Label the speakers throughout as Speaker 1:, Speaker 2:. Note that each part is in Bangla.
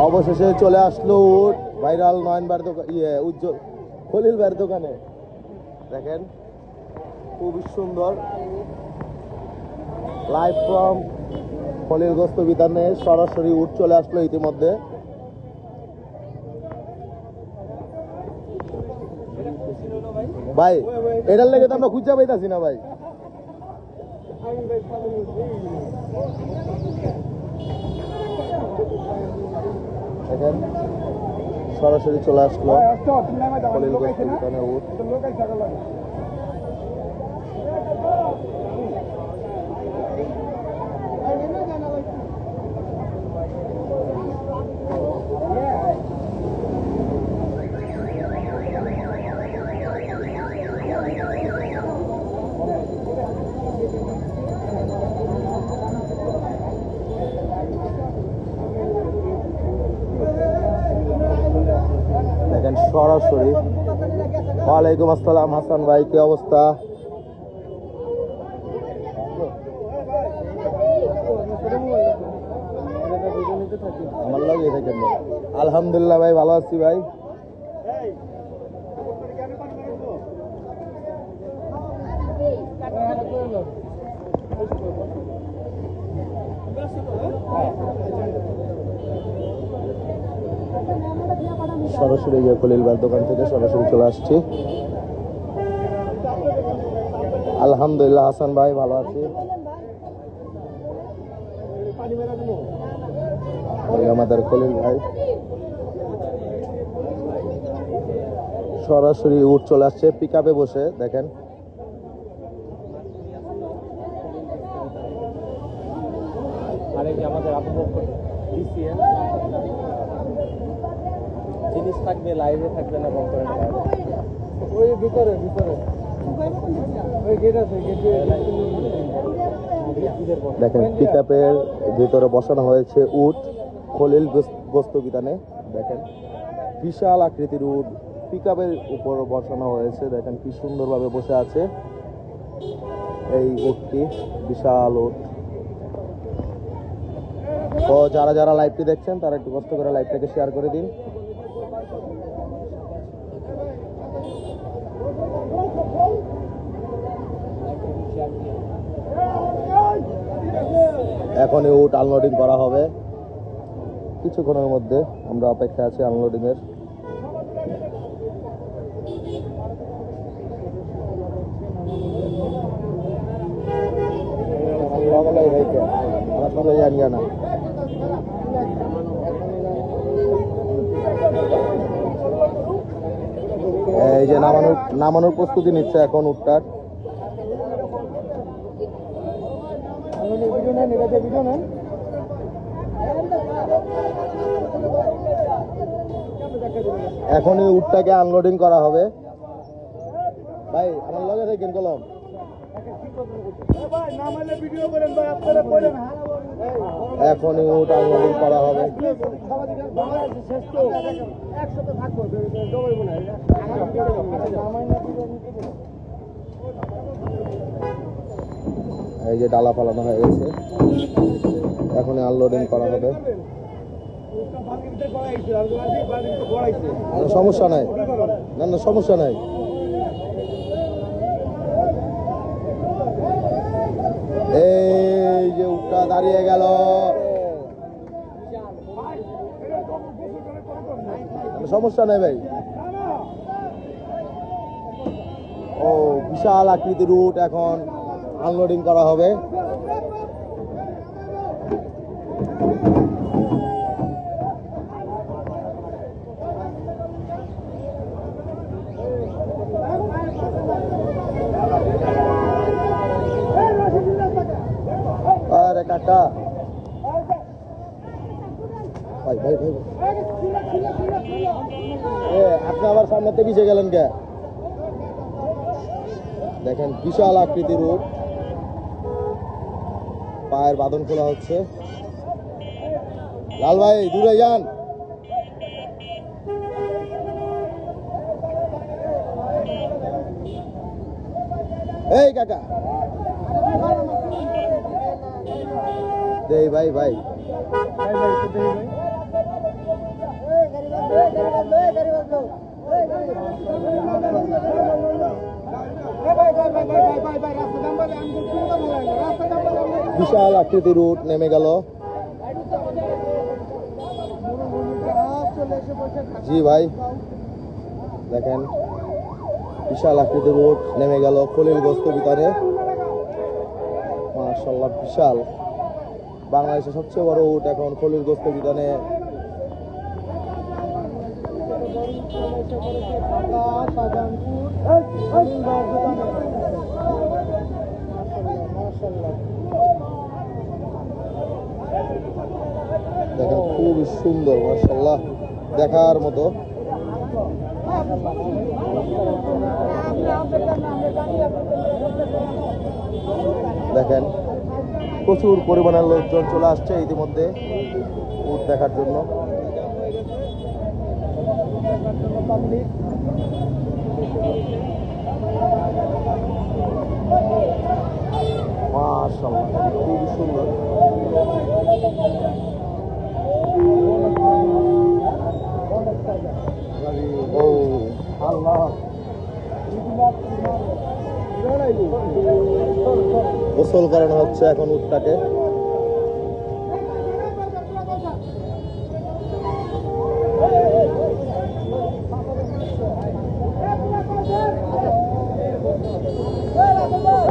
Speaker 1: অবশেষে চলে আসলো উট ভাইরাল নয়নবার দোকান উজ্জ্বল খলিল ভাইয়ের দোকানে। দেখেন খুবই সুন্দর লাইভ ফ্রম খলিল গোস্ত বিতানে সরাসরি উট চলে আসলো ইতিমধ্যে। ভাই এটার লেগে তো আমরা খুঁজা পাইতাছি না ভাই। দেখেন সরাসরি চলে আসলো খলিল গোস্ত বিতানে উট। দেখেন সরাসরি। ওয়ালাইকুম আসসালাম হাসান ভাই, কি অবস্থা? আমার লাগে দেখেন আলহামদুলিল্লাহ ভাই, ভালো আছি ভাই। সরাসরি খলিল ভাইয়ের দোকান থেকে সরাসরি চলে আসছি। আলহামদুলিল্লাহ হাসান ভাই, ভালো আছি। আমাদের খলিল ভাই সরাসরি উট চলে আসছে পিক আপে বসে। দেখেন
Speaker 2: আমাদের জিনিস থাকবে, লাইভে থাকবে না বন্ধ করে ওই ভিতরে ভিতরে ওই গেট আছে,
Speaker 1: দেখেন পিক আপের ভিতরে বসানো হয়েছে উট খলিল গোস্ত বিতানে। দেখেন বিশাল আকৃতির উট পিক আপের উপর বসানো হয়েছে। দেখেন কি সুন্দরভাবে বসে আছে এই উটটি, বিশাল উট। তো যারা যারা লাইভটি দেখছেন তারা একটু কষ্ট করে লাইভটাকে শেয়ার করে দিন। এখনই উট আনলোডিং করা হবে কিছুক্ষণের মধ্যে, আমরা অপেক্ষা আছি আনলোডিং এর। এই যে নামানোর প্রস্তুতি নিচ্ছে এখন উটটার। এখনই উটটাকে আনলোডিং করা হবে। ভাই আমার লগে থাকেন কলম। এখনই উট আনলোডিং করা হবে। এই যে ডালা ফালানো হয়ে গেছে, এখনই আনলোডিং করা হবে। সমস্যা নাই, না না সমস্যা নাই। এই যে উটটা দাঁড়িয়ে গেল, সমস্যা নেই ভাই। ও বিশাল আকৃতির উট এখন আনলোডিং করা হবে। আরে কাকা ভাই ভাই ভাই আপনি আবার সামনে থেকে পিছিয়ে গেলেন কে? দেখেন বিশাল আকৃতির উট, পায়ের বাঁধন খোলা হচ্ছে। লাল ভাই দূরে যান। এই কাকা ভাই ভাই বিশাল আকৃতির উট নেমে গেল। জি ভাই, দেখেন বিশাল আকৃতির উট নেমে গেল খলিল গোস্ত বিতানে। মাশাআল্লাহ, বিশাল, বাংলাদেশের সবচেয়ে বড় উট এখন খলিল গোস্ত বিতানে। দেখেন খুবই সুন্দর, মাশাআল্লাহ, দেখার মতো। দেখেন প্রচুর পরিমাণের লোকজন চলে আসছে ইতিমধ্যে উট দেখার জন্য। মাশাআল্লাহ, খুবই সুন্দর। ও আল্লাহ, গোসল করানো হচ্ছে এখন উটটাকে।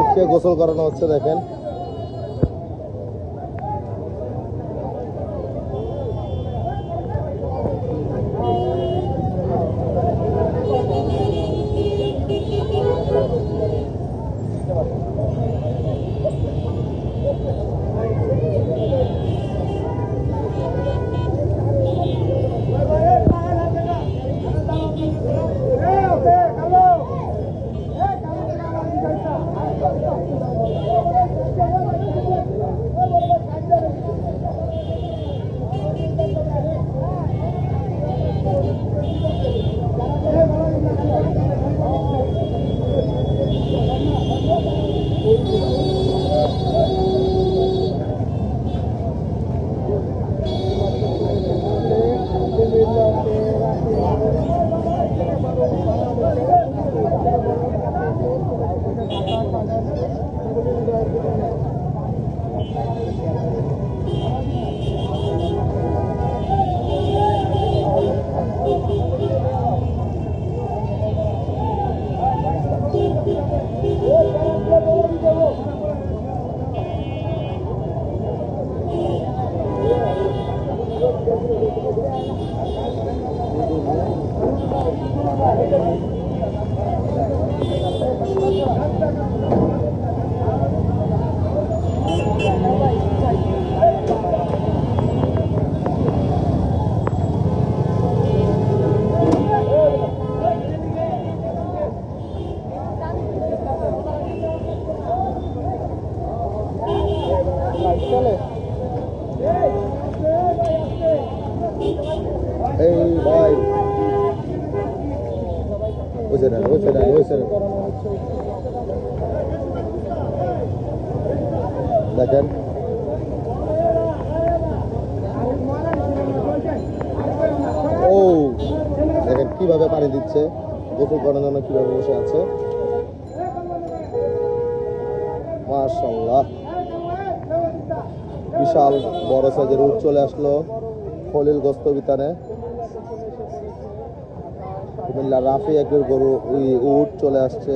Speaker 1: উটকে গোসল করানো হচ্ছে, দেখেন। এই ভাই, দেখেন ও, দেখেন কিভাবে পানি দিচ্ছে, গোসল করার জন্য কিভাবে বসে আছে। মাশাআল্লাহ, বিশাল বড় সাইজের উট চলে আসলো খলিল গোস্ত বিতানে। কুমিল্লা রাফি একের গরু উট চলে আসছে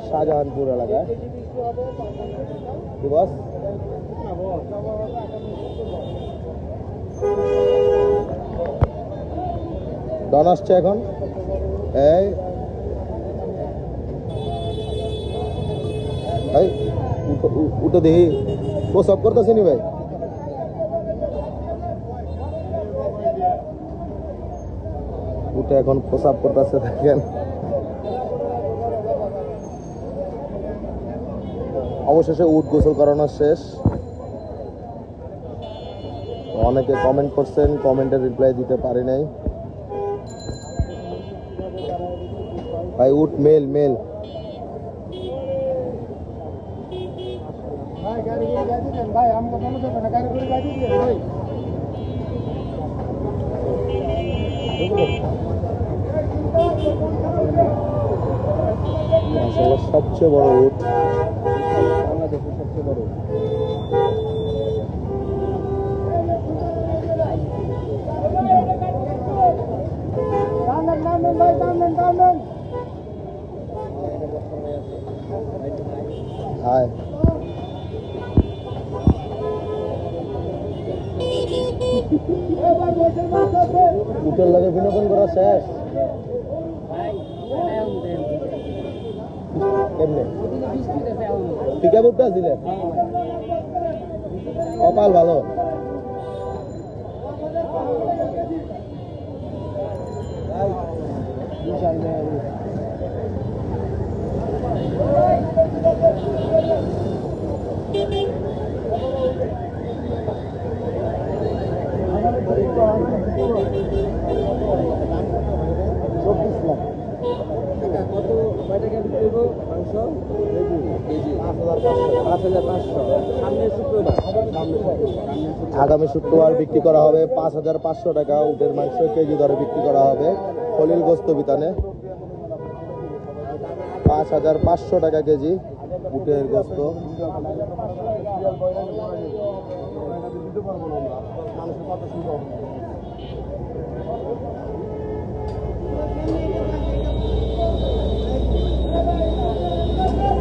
Speaker 1: শাহজাহানপুর এলাকায়। কি বস, ডন আসছে এখন। এই উঠে দেখি প্রসব করতেছে নি ভাই। উঠে এখন প্রসাব করতেছে, দেখেন। অবশেষে উট গোসল করানো শেষ। অনেকে কমেন্ট করছেন, কমেন্টের রিপ্লাই দিতে পারি নাই। ভাই উট মেল মেল।
Speaker 2: ভাই
Speaker 1: মাশাআল্লাহ সবচেয়ে বড় উট।
Speaker 2: বাংলাদেশের সবচেয়ে বড়।
Speaker 1: হায় উটের লাগে বিনোদন করা শেষ কেমনে পিকআপ উঠতে আসছিলেন কপাল ভালো
Speaker 2: কত কয়টা কেজি দেব মাংস? কেজি 5,500। সামনের শুক্রবার
Speaker 1: আগামী শুক্রবার বিক্রি করা হবে 5,500 টাকা উটের মাংস কেজি দরে বিক্রি করা হবে খলিল গোস্ত বিতানে 5,500 টাকা কেজি উটের গোস্ত।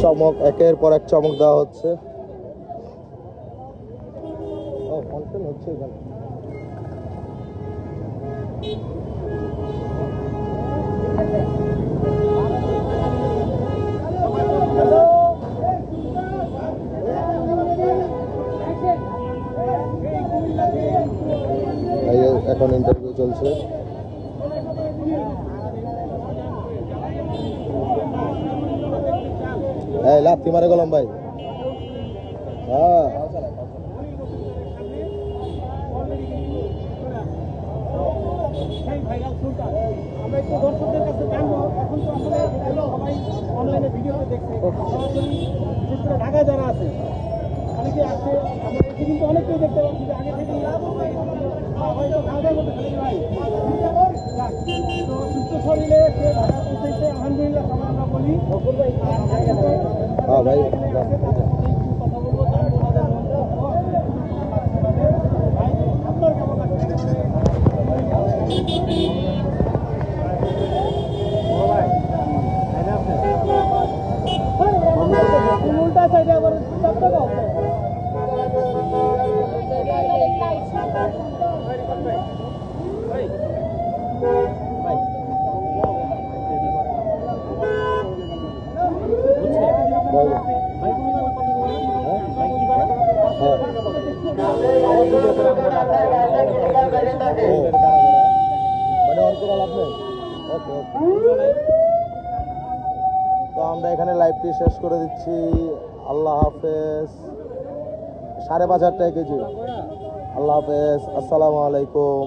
Speaker 1: চমক একের পর এক চমক দেওয়া হচ্ছে। ও ফাংশন হচ্ছে এখানে। এই যে এখন ইন্টারভিউ চলছে। এই লাথি মারে গেলাম ভাই। হ্যাঁ
Speaker 2: আমরা একটু দর্শকদের কাছে জানবো, এখন তো আসলে সবাই অনলাইনে ভিডিওতে দেখছে, সরাসরি বিশেষ করে ঢাকায় যারা আছে অনেকে আছে, আমরা এসে কিন্তু অনেকেই দেখতে পাচ্ছি যে আগে থেকে হয়তো খাওয়া দাওয়া করতে পারি ভাই। তো সুস্থ শরীরে সে ঢাকা পৌঁছেছে, আলহামদুলিল্লাহ সবাই আমরা বলি।
Speaker 1: হ্যাঁ ভাই
Speaker 2: কথা বলবো, জানবো তাদের মন্তব্য। ভাই আপনার কেমন লাগছে? উল্টা সাইডে আবার চাপটা দাও।
Speaker 1: তো আমরা এখানে লাইভটি শেষ করে দিচ্ছি। আল্লাহ হাফেজ। 5,500 টাকা কেজি। আল্লাহ হাফেজ। আসসালামু আলাইকুম।